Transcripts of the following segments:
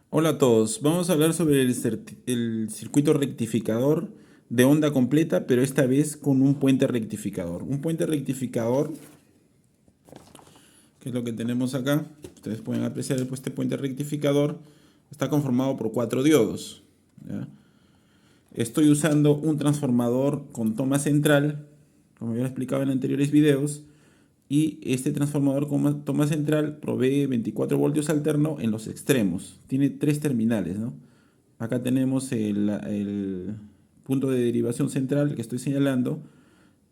Hola a todos, vamos a hablar sobre el circuito rectificador de onda completa, pero esta vez con un puente rectificador. Un puente rectificador, que es lo que tenemos acá, ustedes pueden apreciar este puente rectificador, está conformado por 4 diodos. ¿Ya? Estoy usando un transformador con toma central, como ya lo explicaba en anteriores videos, y este transformador con toma central provee 24 voltios alterno en los extremos. Tiene 3 terminales, ¿no? Acá tenemos el punto de derivación central que estoy señalando.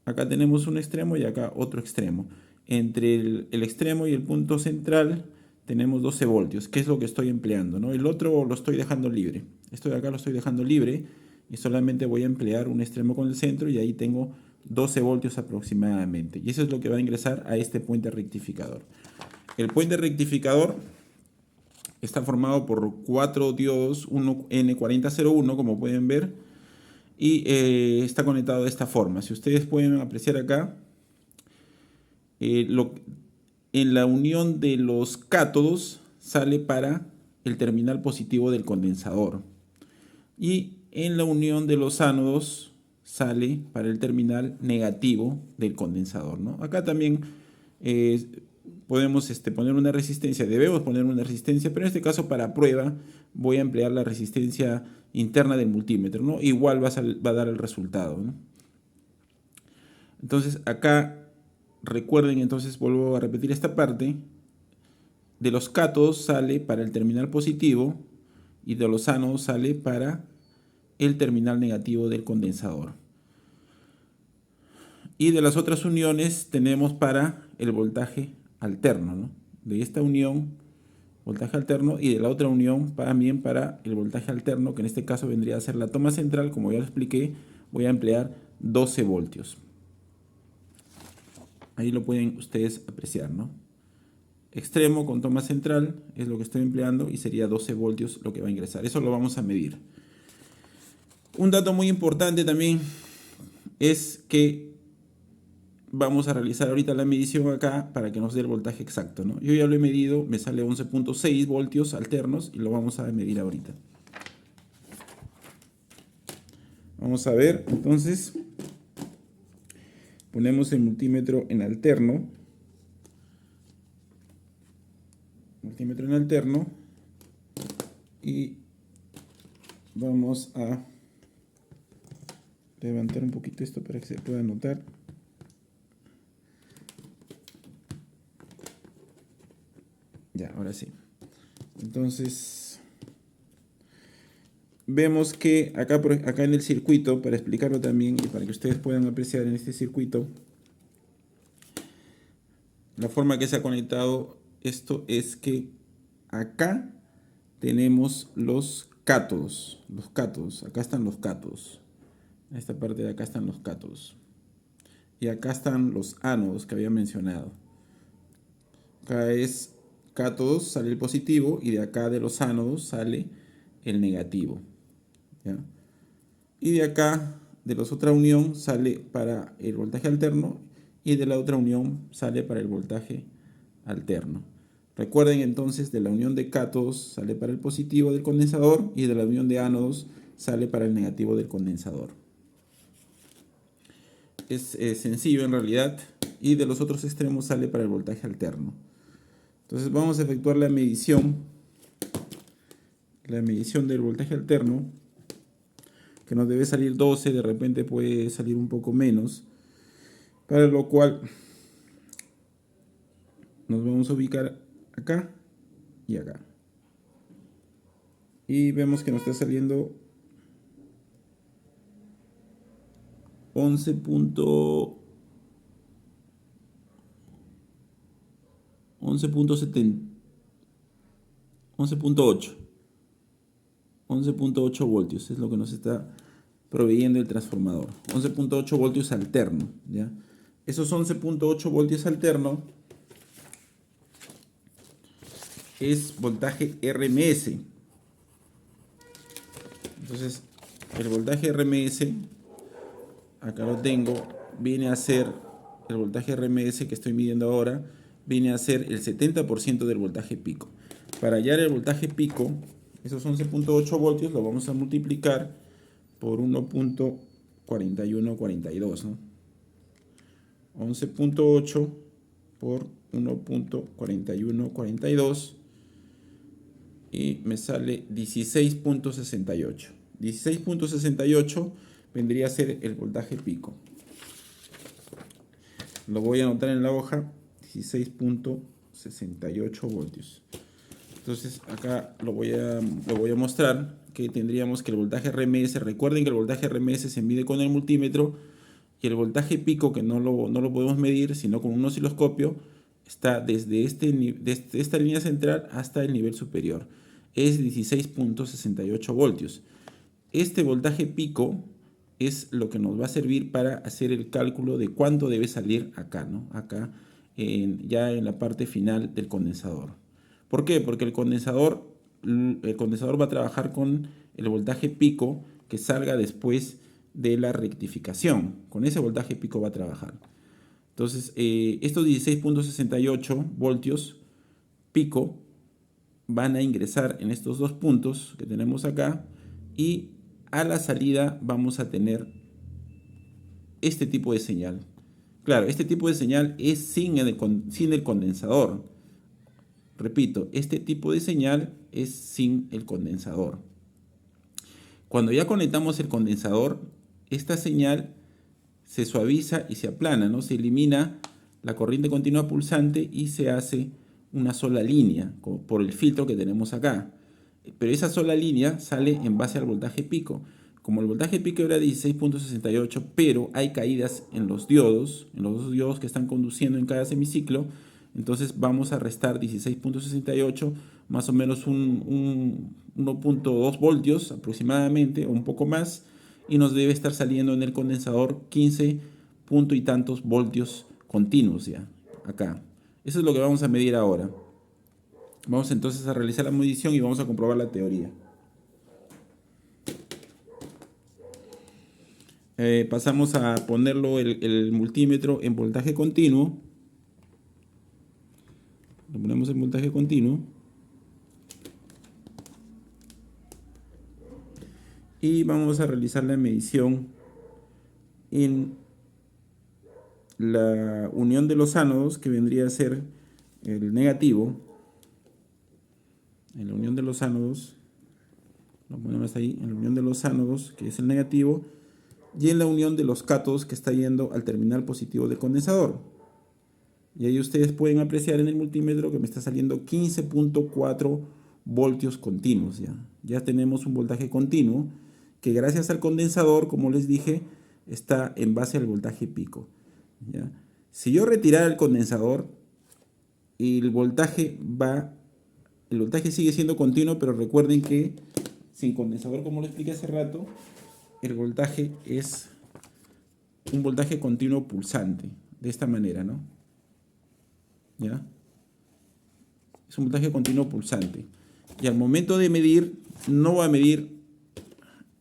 Acá tenemos un extremo y acá otro extremo. Entre el extremo y el punto central tenemos 12 voltios, que es lo que estoy empleando, ¿no? El otro lo estoy dejando libre. Esto de acá lo estoy dejando libre y solamente voy a emplear un extremo con el centro y ahí tengo 12 voltios aproximadamente. Y eso es lo que va a ingresar a este puente rectificador. El puente rectificador está formado por 4 diodos 1N4001, como pueden ver, y está conectado de esta forma. Si ustedes pueden apreciar acá, eh, lo, en la unión de los cátodos sale para el terminal positivo del condensador y en la unión de los ánodos sale para el terminal negativo del condensador, ¿no? Acá también eh, podemos poner una resistencia, debemos poner una resistencia, pero en este caso para prueba voy a emplear la resistencia interna del multímetro, ¿no? Igual va a dar el resultado, ¿no? Entonces acá recuerden, entonces vuelvo a repetir esta parte, de los cátodos sale para el terminal positivo y de los ánodos sale para el terminal negativo del condensador. Y de las otras uniones tenemos para el voltaje alterno, ¿no? De esta unión, voltaje alterno, y de la otra unión también para el voltaje alterno, que en este caso vendría a ser la toma central. Como ya lo expliqué, voy a emplear 12 voltios. Ahí lo pueden ustedes apreciar, ¿no? Extremo con toma central es lo que estoy empleando y sería 12 voltios lo que va a ingresar. Eso lo vamos a medir. Un dato muy importante también es que vamos a realizar ahorita la medición acá para que nos dé el voltaje exacto, ¿no? Yo ya lo he medido, me sale 11.6 voltios alternos y lo vamos a medir ahorita. Vamos a ver, entonces, ponemos el multímetro en alterno. Multímetro en alterno. Y vamos a levantar un poquito esto para que se pueda notar. Ya, ahora sí. Entonces, vemos que acá en el circuito, para explicarlo también y para que ustedes puedan apreciar en este circuito, la forma que se ha conectado esto es que acá tenemos los cátodos. Los cátodos, acá están los cátodos. En esta parte de acá están los cátodos. Y acá están los ánodos que había mencionado. Acá es cátodos, sale el positivo, y de acá de los ánodos sale el negativo. ¿Ya? Y de acá, de la otra unión, sale para el voltaje alterno, y de la otra unión sale para el voltaje alterno. Recuerden entonces, de la unión de cátodos sale para el positivo del condensador y de la unión de ánodos sale para el negativo del condensador. Es sencillo en realidad, y de los otros extremos sale para el voltaje alterno. Entonces vamos a efectuar la medición del voltaje alterno, que nos debe salir 12, de repente puede salir un poco menos, para lo cual nos vamos a ubicar acá y acá. Y vemos que nos está saliendo 11.8. 11.8 voltios es lo que nos está proveyendo el transformador. 11.8 voltios alterno, ¿ya? Esos 11.8 voltios alterno es voltaje RMS. Entonces, el voltaje RMS, acá lo tengo, viene a ser el voltaje RMS que estoy midiendo ahora, viene a ser el 70% del voltaje pico. Para hallar el voltaje pico, Esos 11.8 voltios lo vamos a multiplicar por 1.4142, ¿no? 11.8 por 1.4142 y me sale 16.68. 16.68 vendría a ser el voltaje pico. Lo voy a anotar en la hoja, 16.68 voltios. Entonces acá lo voy a mostrar que tendríamos que el voltaje RMS, recuerden que el voltaje RMS se mide con el multímetro y el voltaje pico, que no lo podemos medir sino con un osciloscopio, está desde esta línea central hasta el nivel superior. Es 16.68 voltios. Este voltaje pico es lo que nos va a servir para hacer el cálculo de cuánto debe salir acá, ¿no? Acá, ya en la parte final del condensador. ¿Por qué? Porque el condensador va a trabajar con el voltaje pico que salga después de la rectificación. Con ese voltaje pico va a trabajar. Entonces, estos 16.68 voltios pico van a ingresar en estos dos puntos que tenemos acá y a la salida vamos a tener este tipo de señal. Claro, este tipo de señal es sin el condensador. Repito, este tipo de señal es sin el condensador. Cuando ya conectamos el condensador, esta señal se suaviza y se aplana, ¿no? Se elimina la corriente continua pulsante y se hace una sola línea por el filtro que tenemos acá. Pero esa sola línea sale en base al voltaje pico. Como el voltaje pico era 16.68, pero hay caídas en los dos diodos que están conduciendo en cada semiciclo, entonces vamos a restar 16.68, más o menos 1.2 voltios aproximadamente, o un poco más, y nos debe estar saliendo en el condensador 15 punto y tantos voltios continuos ya, acá. Eso es lo que vamos a medir ahora. Vamos entonces a realizar la medición y vamos a comprobar la teoría. Pasamos a ponerlo el multímetro en voltaje continuo. Lo ponemos en voltaje continuo. Y vamos a realizar la medición en la unión de los ánodos, que vendría a ser el negativo. En la unión de los ánodos, lo ponemos ahí, en la unión de los ánodos, que es el negativo, y en la unión de los cátodos, que está yendo al terminal positivo del condensador. Y ahí ustedes pueden apreciar en el multímetro que me está saliendo 15.4 voltios continuos. Ya tenemos un voltaje continuo que, gracias al condensador, como les dije, está en base al voltaje pico. ¿Ya? Si yo retirara el condensador, el voltaje sigue siendo continuo, pero recuerden que sin condensador, como lo expliqué hace rato, el voltaje es un voltaje continuo pulsante, de esta manera, ¿no? ¿Ya? Es un voltaje continuo pulsante. Y al momento de medir, no va a medir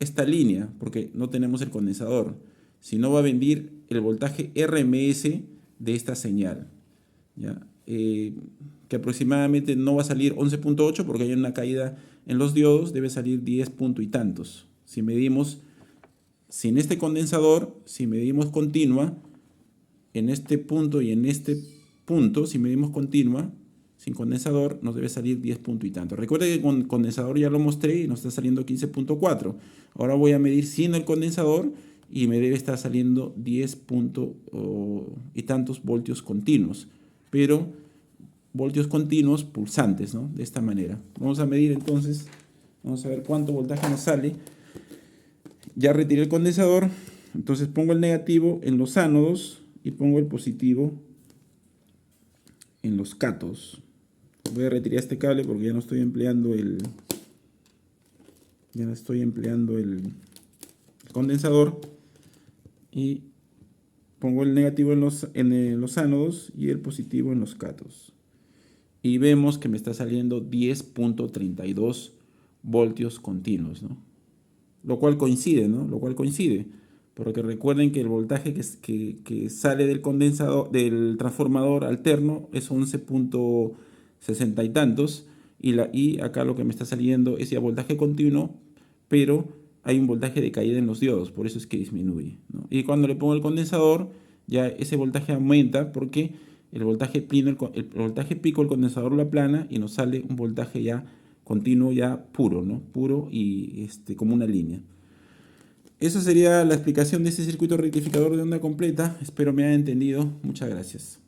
esta línea, porque no tenemos el condensador, sino va a medir el voltaje RMS de esta señal. ¿Ya? Que aproximadamente no va a salir 11.8 porque hay una caída en los diodos, debe salir 10 punto y tantos. Si medimos sin este condensador, si medimos continua, en este punto y en este punto, si medimos continua, sin condensador, nos debe salir 10 punto y tanto. Recuerde que con condensador ya lo mostré y nos está saliendo 15.4. Ahora voy a medir sin el condensador y me debe estar saliendo 10 punto y tantos voltios continuos. Pero voltios continuos pulsantes, ¿no? De esta manera. Vamos a medir entonces, vamos a ver cuánto voltaje nos sale. Ya retiré el condensador, entonces pongo el negativo en los ánodos y pongo el positivo en los cátodos. Voy a retirar este cable porque ya no estoy empleando el condensador, y pongo el negativo en los ánodos y el positivo en los cátodos. Y vemos que me está saliendo 10.32 voltios continuos, ¿no? Lo cual coincide, ¿no? Lo cual coincide. Porque recuerden que el voltaje que sale del condensador, del transformador alterno, es 11.60 y tantos. y acá lo que me está saliendo es ya voltaje continuo, pero hay un voltaje de caída en los diodos, por eso es que disminuye, ¿no? Y cuando le pongo el condensador, ya ese voltaje aumenta porque el voltaje pico el condensador lo aplana y nos sale un voltaje ya continuo, ya puro, ¿no? Puro y como una línea. Esa sería la explicación de este circuito rectificador de onda completa. Espero me haya entendido. Muchas gracias.